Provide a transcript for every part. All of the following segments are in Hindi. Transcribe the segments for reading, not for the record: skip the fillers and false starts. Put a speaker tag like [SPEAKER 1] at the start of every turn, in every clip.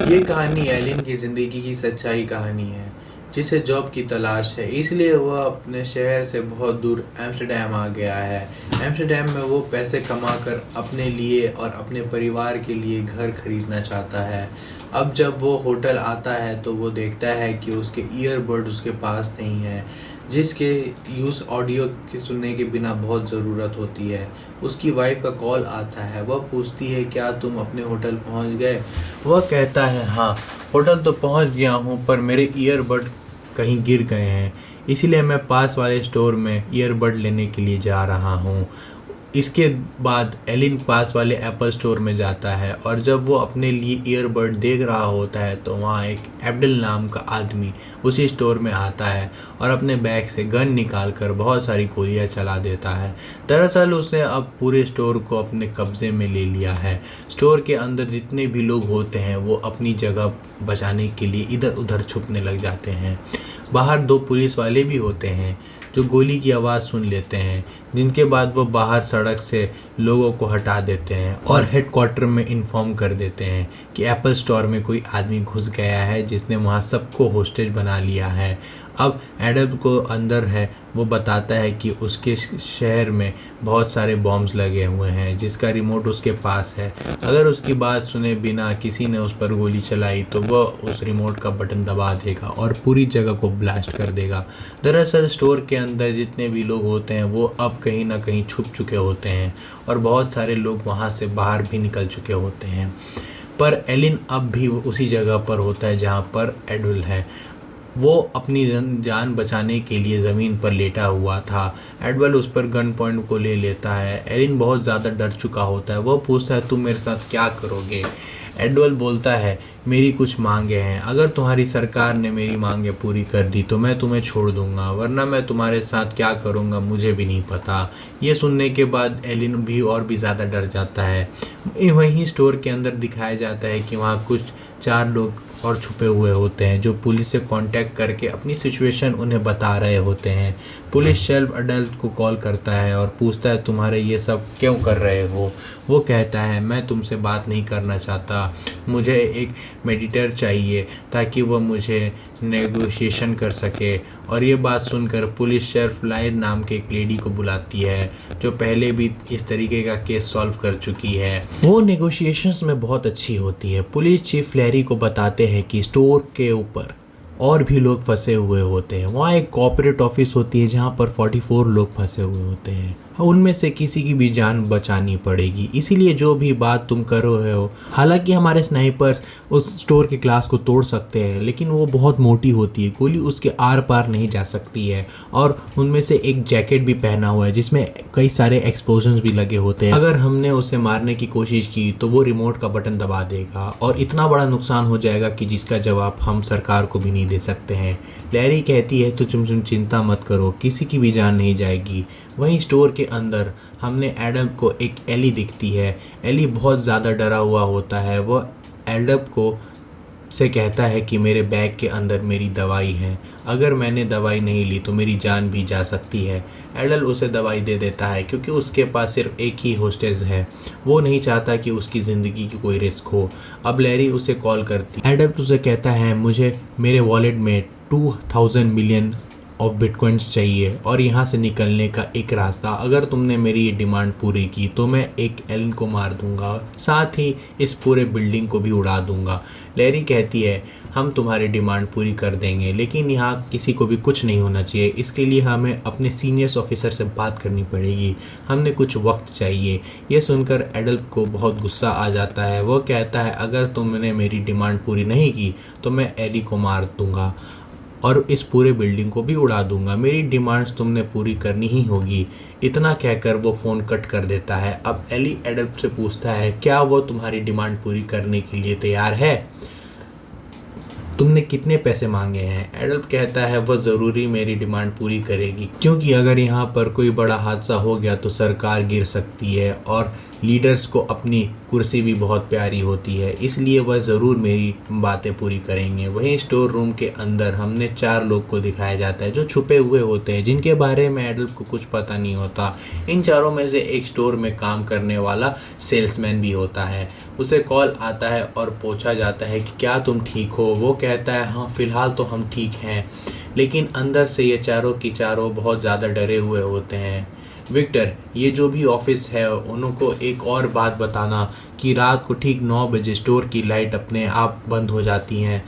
[SPEAKER 1] ये कहानी एलिन की ज़िंदगी की सच्चाई कहानी है, जिसे जॉब की तलाश है, इसलिए वह अपने शहर से बहुत दूर एम्स्टर्डम आ गया है। एम्स्टर्डम में वो पैसे कमाकर अपने लिए और अपने परिवार के लिए घर खरीदना चाहता है। अब जब वो होटल आता है तो वो देखता है कि उसके ईयरबड उसके पास नहीं है, जिसके यूज़ ऑडियो के सुनने के बिना बहुत ज़रूरत होती है। उसकी वाइफ का कॉल आता है, वह पूछती है क्या तुम अपने होटल पहुंच गए। वह कहता है हाँ, होटल तो पहुंच गया हूँ, पर मेरे ईयरबड कहीं गिर गए हैं, इसलिए मैं पास वाले स्टोर में ईयरबड लेने के लिए जा रहा हूँ। इसके बाद एलिन पास वाले एप्पल स्टोर में जाता है, और जब वो अपने लिए ईयरबड देख रहा होता है तो वहाँ एक एब्डल नाम का आदमी उसी स्टोर में आता है और अपने बैग से गन निकाल कर बहुत सारी गोलियां चला देता है। दरअसल उसने अब पूरे स्टोर को अपने कब्जे में ले लिया है। स्टोर के अंदर जितने भी लोग होते हैं वो अपनी जगह बचाने के लिए इधर उधर छुपने लग जाते हैं। बाहर दो पुलिस वाले भी होते हैं जो गोली की आवाज़ सुन लेते हैं, जिनके बाद वो बाहर सड़क से लोगों को हटा देते हैं और हेडक्वार्टर में इन्फॉर्म कर देते हैं कि एप्पल स्टोर में कोई आदमी घुस गया है जिसने वहाँ सबको होस्टेज बना लिया है। अब एडम को अंदर है, वो बताता है कि उसके शहर में बहुत सारे बॉम्ब्स लगे हुए हैं जिसका रिमोट उसके पास है। अगर उसकी बात सुने बिना किसी ने उस पर गोली चलाई तो वह उस रिमोट का बटन दबा देगा और पूरी जगह को ब्लास्ट कर देगा। दरअसल स्टोर के अंदर जितने भी लोग होते हैं वो अब कहीं ना कहीं छुप चुके होते हैं और बहुत सारे लोग वहाँ से बाहर भी निकल चुके होते हैं, पर एलिन अब भी उसी जगह पर होता है जहाँ पर एडविल है। वो अपनी जान बचाने के लिए ज़मीन पर लेटा हुआ था। एडवल उस पर गन पॉइंट को ले लेता है। एलिन बहुत ज़्यादा डर चुका होता है। वह पूछता है तुम मेरे साथ क्या करोगे। एडवल बोलता है मेरी कुछ मांगे हैं, अगर तुम्हारी सरकार ने मेरी मांगे पूरी कर दी तो मैं तुम्हें छोड़ दूंगा, वरना मैं तुम्हारे साथ क्या करूंगा मुझे भी नहीं पता। ये सुनने के बाद एलिन भी और भी ज़्यादा डर जाता है। वहीं स्टोर के अंदर दिखाया जाता है कि वहाँ कुछ 4 लोग और छुपे हुए होते हैं जो पुलिस से कांटेक्ट करके अपनी सिचुएशन उन्हें बता रहे होते हैं। पुलिस शेल्फ अडल्ट को कॉल करता है और पूछता है तुम्हारे ये सब क्यों कर रहे हो। वो कहता है मैं तुमसे बात नहीं करना चाहता, मुझे एक मेडिटर चाहिए ताकि वह मुझे नेगोशिएशन कर सके। और ये बात सुनकर पुलिस शेल्फ लाइन नाम के एक लेडी को बुलाती है जो पहले भी इस तरीके का केस सॉल्व कर चुकी है। वो नेगोशिएशंस में बहुत अच्छी होती है। पुलिस चीफ लैरी को बताते हैं कि स्टोर के ऊपर और भी लोग फंसे हुए होते हैं। वहाँ एक कॉर्पोरेट ऑफिस होती है जहाँ पर 44 लोग फंसे हुए होते हैं, उनमें से किसी की भी जान बचानी पड़ेगी, इसीलिए जो भी बात तुम कर रहे हो। हालांकि हमारे स्नाइपर्स उस स्टोर के ग्लास को तोड़ सकते हैं, लेकिन वो बहुत मोटी होती है, गोली उसके आर पार नहीं जा सकती है। और उनमें से एक जैकेट भी पहना हुआ है जिसमें कई सारे एक्सप्लोजन्स भी लगे होते हैं। अगर हमने उसे मारने की कोशिश की तो वो रिमोट का बटन दबा देगा और इतना बड़ा नुकसान हो जाएगा कि जिसका जवाब हम सरकार को भी नहीं दे सकते हैं। लैरी कहती है तो तुम चिंता मत करो, किसी की भी जान नहीं जाएगी। वहीं स्टोर के अंदर हमने एडम को एक एली दिखती है। एली बहुत ज़्यादा डरा हुआ होता है। वह एडम को से कहता है कि मेरे बैग के अंदर मेरी दवाई है, अगर मैंने दवाई नहीं ली तो मेरी जान भी जा सकती है। एडल उसे दवाई दे देता है क्योंकि उसके पास सिर्फ एक ही होस्टेज है, वो नहीं चाहता कि उसकी ज़िंदगी की कोई रिस्क हो। अब लैरी उसे कॉल करती, एडल उसे कहता है मुझे मेरे वॉलेट में 2000 मिलियन ऑफ बिटकॉइंस चाहिए और यहाँ से निकलने का एक रास्ता। अगर तुमने मेरी ये डिमांड पूरी की तो मैं एक एलन को मार दूंगा, साथ ही इस पूरे बिल्डिंग को भी उड़ा दूंगा। लैरी कहती है हम तुम्हारी डिमांड पूरी कर देंगे, लेकिन यहाँ किसी को भी कुछ नहीं होना चाहिए, इसके लिए हमें अपने सीनियर्स ऑफिसर से बात करनी पड़ेगी, हमने कुछ वक्त चाहिए। ये सुनकर एडल को बहुत गुस्सा आ जाता है। वो कहता है अगर तुमने मेरी डिमांड पूरी नहीं की तो मैं एली को मार दूंगा और इस पूरे बिल्डिंग को भी उड़ा दूंगा, मेरी डिमांड्स तुमने पूरी करनी ही होगी। इतना कहकर वो फ़ोन कट कर देता है। अब एली एडल्फ से पूछता है क्या वो तुम्हारी डिमांड पूरी करने के लिए तैयार है, तुमने कितने पैसे मांगे हैं। एडल्फ कहता है वह ज़रूरी मेरी डिमांड पूरी करेगी, क्योंकि अगर यहाँ पर कोई बड़ा हादसा हो गया तो सरकार गिर सकती है और लीडर्स को अपनी कुर्सी भी बहुत प्यारी होती है, इसलिए वह ज़रूर मेरी बातें पूरी करेंगे। वहीं स्टोर रूम के अंदर हमने 4 लोग को दिखाया जाता है जो छुपे हुए होते हैं, जिनके बारे में एडल्फ को कुछ पता नहीं होता। इन चारों में से एक स्टोर में काम करने वाला सेल्समैन भी होता है। उसे कॉल आता है और पूछा जाता है कि क्या तुम ठीक हो। वो कहता है हाँ, फ़िलहाल तो हम ठीक हैं। लेकिन अंदर से ये चारों की चारों बहुत ज़्यादा डरे हुए होते हैं। विक्टर, ये जो भी ऑफिस है उनको एक और बात बताना कि रात को ठीक 9 बजे स्टोर की लाइट अपने आप बंद हो जाती हैं।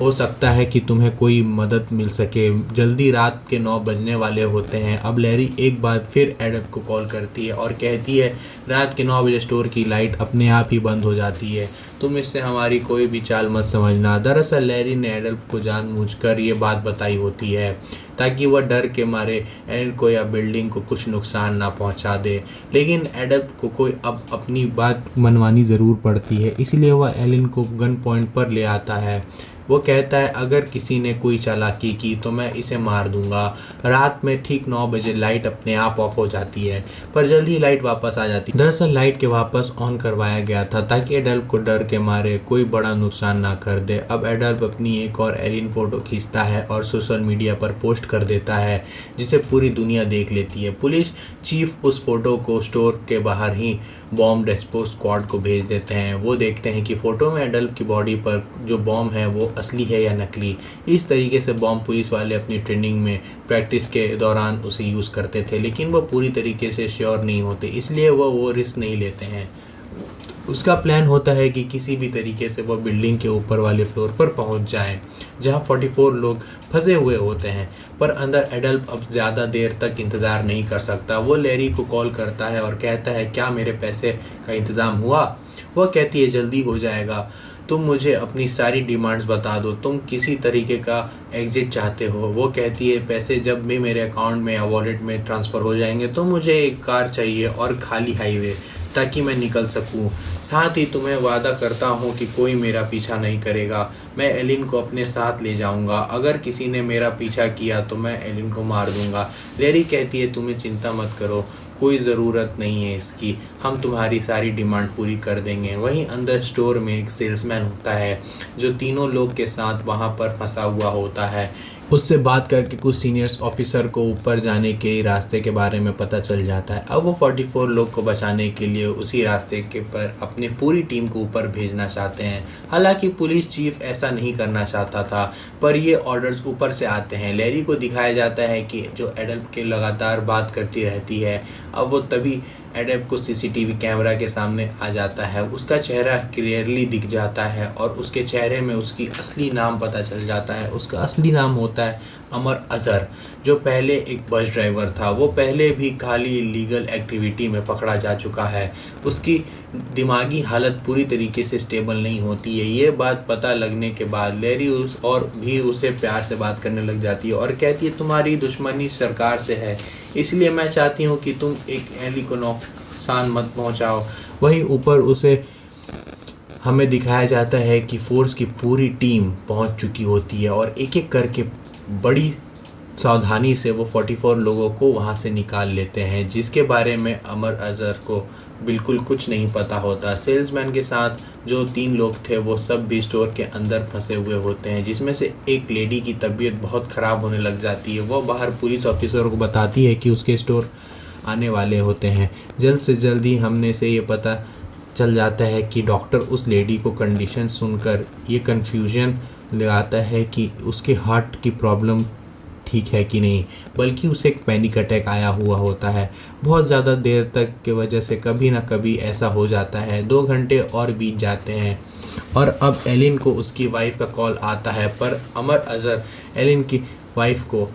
[SPEAKER 1] हो सकता है कि तुम्हें कोई मदद मिल सके। जल्दी रात के 9 बजने वाले होते हैं। अब लैरी एक बार फिर एडम को कॉल करती है और कहती है रात के 9 बजे स्टोर की लाइट अपने आप ही बंद हो जाती है। तुम इससे हमारी कोई भी चाल मत समझना। दरअसल लैरी ने एडम को जानबूझकर ये बात बताई होती है ताकि वह डर के मारे एडम को या बिल्डिंग को कुछ नुकसान ना पहुंचा दे। लेकिन एडम को कोई अब अपनी बात मनवानी ज़रूर पड़ती है, इसलिए वह एलिन को गन पॉइंट पर ले आता है। वो कहता है अगर किसी ने कोई चालाकी की तो मैं इसे मार दूंगा। रात में ठीक 9 बजे लाइट अपने आप ऑफ हो जाती है, पर जल्दी लाइट वापस आ जाती है। दरअसल लाइट के वापस ऑन करवाया गया था ताकि एडल्फ को डर के मारे कोई बड़ा नुकसान ना कर दे। अब एडल्फ अपनी एक और एलिन फोटो खींचता है और सोशल मीडिया पर पोस्ट कर देता है, जिसे पूरी दुनिया देख लेती है। पुलिस चीफ उस फोटो को स्टोर के बाहर ही बॉम्ब डिस्पोज स्क्वाड को भेज देते हैं। वो देखते हैं कि फ़ोटो में एडल्फ की बॉडी पर जो बॉम्ब है वो असली है या नकली। इस तरीके से बॉम्ब पुलिस वाले अपनी ट्रेनिंग में प्रैक्टिस के दौरान उसे यूज़ करते थे, लेकिन वह पूरी तरीके से श्योर नहीं होते, इसलिए वो रिस्क नहीं लेते हैं। उसका प्लान होता है कि किसी भी तरीके से वह बिल्डिंग के ऊपर वाले फ्लोर पर पहुंच जाए जहां 44 लोग फंसे हुए होते हैं। पर अंदर एडल्फ अब ज़्यादा देर तक इंतज़ार नहीं कर सकता। वो लैरी को कॉल करता है और कहता है क्या मेरे पैसे का इंतज़ाम हुआ। वह कहती है जल्दी हो जाएगा, तुम मुझे अपनी सारी डिमांड्स बता दो, तुम किसी तरीके का एग्ज़िट चाहते हो। वो कहती है पैसे जब भी मेरे अकाउंट में या वॉलेट में ट्रांसफ़र हो जाएंगे तो मुझे एक कार चाहिए और खाली हाईवे ताकि मैं निकल सकूं। साथ ही तुम्हें वादा करता हूं कि कोई मेरा पीछा नहीं करेगा। मैं एलिन को अपने साथ ले जाऊंगा। अगर किसी ने मेरा पीछा किया तो मैं एलिन को मार दूंगा। लैरी कहती है तुम्हें चिंता मत करो, कोई ज़रूरत नहीं है इसकी, हम तुम्हारी सारी डिमांड पूरी कर देंगे। वहीं अंदर स्टोर में एक सेल्समैन होता है जो तीनों लोग के साथ वहाँ पर फंसा हुआ होता है। उससे बात करके कुछ सीनियर्स ऑफिसर को ऊपर जाने के रास्ते के बारे में पता चल जाता है। अब वो 44 लोग को बचाने के लिए उसी रास्ते के पर अपनी पूरी टीम को ऊपर भेजना चाहते हैं। हालांकि पुलिस चीफ ऐसा नहीं करना चाहता था, पर ये ऑर्डर्स ऊपर से आते हैं। लैरी को दिखाया जाता है कि जो एडल्फ के लगातार बात करती रहती है, अब वो तभी एडल्फ को सीसीटीवी कैमरा के सामने आ जाता है। उसका चेहरा क्लियरली दिख जाता है और उसके चेहरे में उसकी असली नाम पता चल जाता है। उसका असली नाम होता है अमर अजहर, जो पहले एक बस ड्राइवर था। वो पहले भी खाली इलीगल एक्टिविटी में पकड़ा जा चुका है। उसकी दिमागी हालत पूरी तरीके से स्टेबल नहीं होती है। ये बात पता लगने के बाद लैरी उसे प्यार से बात करने लग जाती है और कहती है तुम्हारी दुश्मनी सरकार से है, इसलिए मैं चाहती हूँ कि तुम एक एली को नुकसान मत पहुँचाओ। वहीं ऊपर उसे हमें दिखाया जाता है कि फोर्स की पूरी टीम पहुंच चुकी होती है और एक एक करके बड़ी सावधानी से वो 44 लोगों को वहां से निकाल लेते हैं, जिसके बारे में अमर अजहर को बिल्कुल कुछ नहीं पता होता। सेल्समैन के साथ जो 3 लोग थे वो सब भी स्टोर के अंदर फंसे हुए होते हैं, जिसमें से एक लेडी की तबीयत बहुत ख़राब होने लग जाती है। वो बाहर पुलिस ऑफिसर को बताती है कि उसके स्टोर आने वाले होते हैं। जल्द से जल्द ही हमने से ये पता चल जाता है कि डॉक्टर उस लेडी को कंडीशन सुनकर ये कन्फ्यूजन लगाता है कि उसके हार्ट की प्रॉब्लम ठीक है कि नहीं, बल्कि उसे एक पैनिक अटैक आया हुआ होता है। बहुत ज़्यादा देर तक के वजह से कभी ना कभी ऐसा हो जाता है। 2 घंटे और बीत जाते हैं और अब एलिन को उसकी वाइफ का कॉल आता है, पर अमर अजहर एलिन की वाइफ को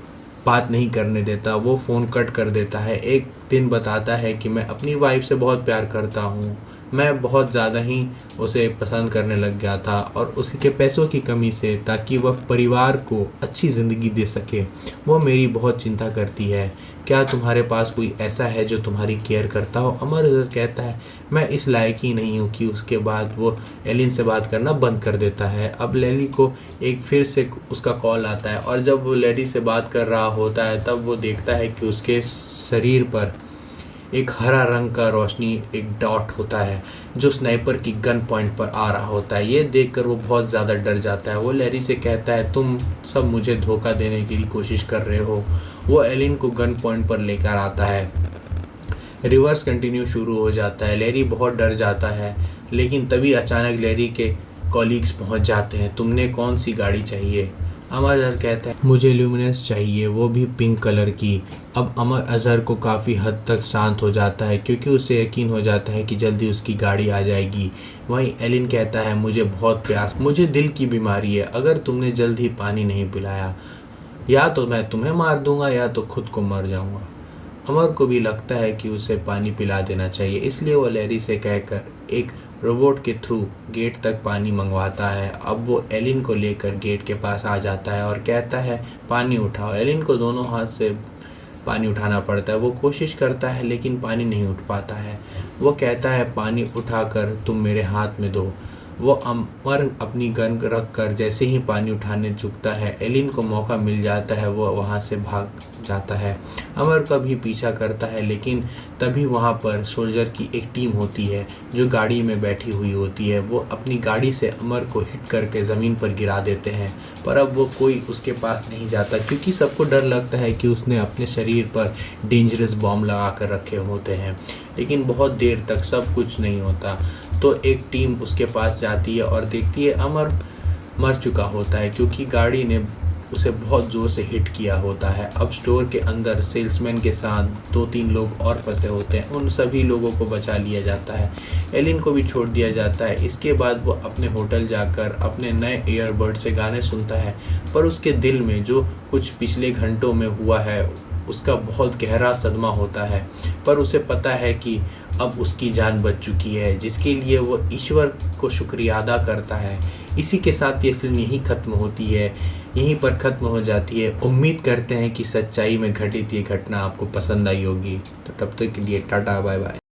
[SPEAKER 1] बात नहीं करने देता। वो फ़ोन कट कर देता है। एक दिन बताता है कि मैं अपनी वाइफ से बहुत प्यार करता हूँ, मैं बहुत ज़्यादा ही उसे पसंद करने लग गया था और उसके पैसों की कमी से, ताकि वह परिवार को अच्छी ज़िंदगी दे सके, वो मेरी बहुत चिंता करती है। क्या तुम्हारे पास कोई ऐसा है जो तुम्हारी केयर करता हो? अमर अजहर कहता है मैं इस लायक ही नहीं हूँ कि उसके बाद वो एलिन से बात करना बंद कर देता है। अब लैरी को एक फिर से उसका कॉल आता है और जब वो लैरी से बात कर रहा होता है तब वो देखता है कि उसके शरीर पर एक हरा रंग का रोशनी, एक डॉट होता है जो स्नाइपर की गन पॉइंट पर आ रहा होता है। ये देखकर वो बहुत ज़्यादा डर जाता है। वो लैरी से कहता है, तुम सब मुझे धोखा देने की कोशिश कर रहे हो। वो एलिन को गन पॉइंट पर लेकर आता है। रिवर्स कंटिन्यू शुरू हो जाता है। लैरी बहुत डर जाता है, लेकिन तभी अचानक लैरी के कॉलीग्स पहुंच जाते हैं। तुमने कौन सी गाड़ी चाहिए? अमर अजहर कहता है, मुझे ल्यूमिनस चाहिए, वो भी पिंक कलर की। अब अमर अजहर को काफ़ी हद तक शांत हो जाता है, क्योंकि उसे यकीन हो जाता है कि जल्दी उसकी गाड़ी आ जाएगी। वहीं एलिन कहता है, मुझे बहुत प्यास, मुझे दिल की बीमारी है, अगर तुमने जल्द ही पानी नहीं पिलाया या तो मैं तुम्हें मार दूंगा या तो खुद को मर जाऊंगा। अमर को भी लगता है कि उसे पानी पिला देना चाहिए, इसलिए वो लैरी से कहकर एक रोबोट के थ्रू गेट तक पानी मंगवाता है। अब वो एलिन को लेकर गेट के पास आ जाता है और कहता है, पानी उठाओ। एलिन को दोनों हाथ से पानी उठाना पड़ता है। वो कोशिश करता है लेकिन पानी नहीं उठ पाता है। वो कहता है, पानी उठाकर तुम मेरे हाथ में दो। वो अमर अपनी गन रख कर जैसे ही पानी उठाने झुकता है, एलिन को मौका मिल जाता है। वो वहाँ से भाग जाता है। अमर का भी पीछा करता है, लेकिन तभी वहाँ पर सोल्जर की एक टीम होती है जो गाड़ी में बैठी हुई होती है। वो अपनी गाड़ी से अमर को हिट करके ज़मीन पर गिरा देते हैं, पर अब वो कोई उसके पास नहीं जाता, क्योंकि सबको डर लगता है कि उसने अपने शरीर पर डेंजरस बॉम्ब लगा कर रखे होते हैं। लेकिन बहुत देर तक सब कुछ नहीं होता, तो एक टीम उसके पास जाती है और देखती है अमर मर चुका होता है, क्योंकि गाड़ी ने उसे बहुत ज़ोर से हिट किया होता है। अब स्टोर के अंदर सेल्समैन के साथ 2-3 लोग और फंसे होते हैं। उन सभी लोगों को बचा लिया जाता है। एलिन को भी छोड़ दिया जाता है। इसके बाद वो अपने होटल जाकर अपने नए ईयरबड से गाने सुनता है, पर उसके दिल में जो कुछ पिछले घंटों में हुआ है उसका बहुत गहरा सदमा होता है। पर उसे पता है कि अब उसकी जान बच चुकी है, जिसके लिए वो ईश्वर को शुक्रिया अदा करता है। इसी के साथ ये फिल्म यहीं ख़त्म होती है, यहीं पर ख़त्म हो जाती है। उम्मीद करते हैं कि सच्चाई में घटित ये घटना आपको पसंद आई होगी। तो तब तक के लिए टाटा बाय बाय।